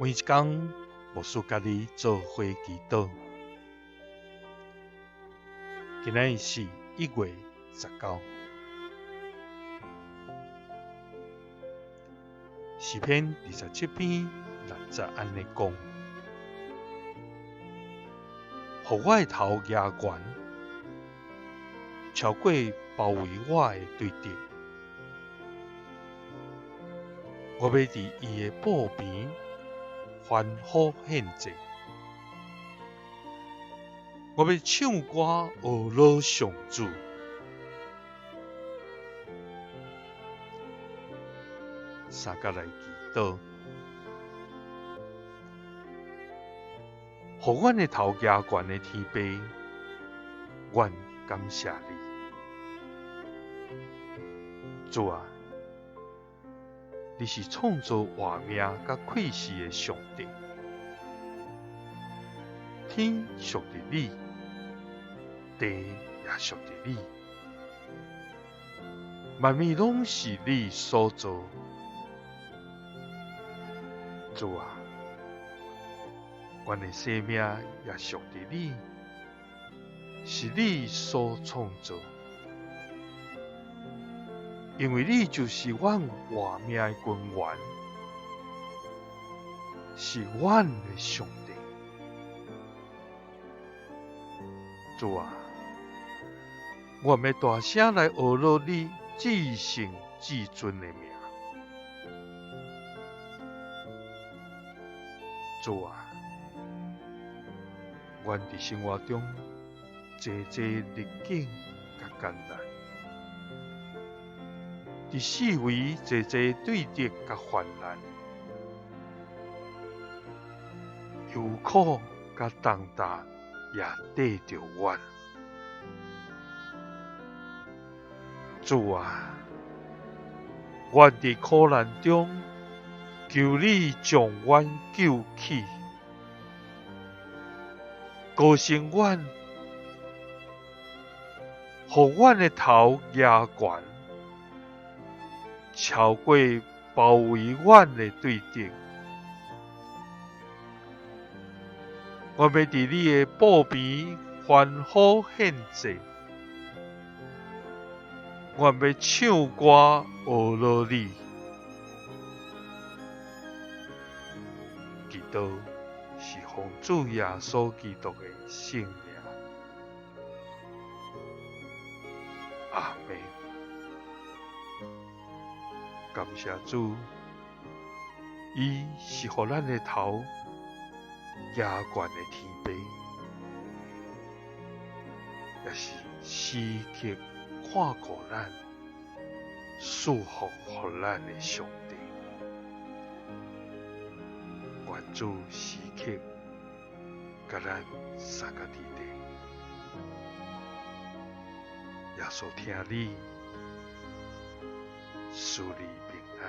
每一天，牧师甲你做伙祈祷。今仔是1月19。诗篇27篇60安尼讲：互我的头举悬，超过包围我的对敌。我要伫伊的布边欢呼献祭。我要唱歌学老上主。三甲来祈祷，互阮的头举悬的天父，阮感谢你。主啊，你是创造活命甲气势的上帝，天属于你，地也属于你，万物拢是你所造。主啊，阮的生命也属于你，是你所创造，因为你就是阮活命的根源，是阮的上帝。主啊，我要大声来学乐你至圣至尊的名。主啊，阮伫生活中济逆境甲艰难，伫四围济对敌甲患难，忧苦甲重担也缀着阮。主啊，阮伫苦难中，求你将阮救起，高升阮，互阮的头举悬，超过包围阮的对敌。我要伫你的布边欢呼献祭，我要唱歌学乐你。祈祷是奉主耶稣基督的圣名。阿们。感谢主，伊是互咱的头举悬的天父，也是时刻看顾咱、祝福互咱的上帝。愿主时刻甲咱三个伫地，耶稣听你，赐你平安。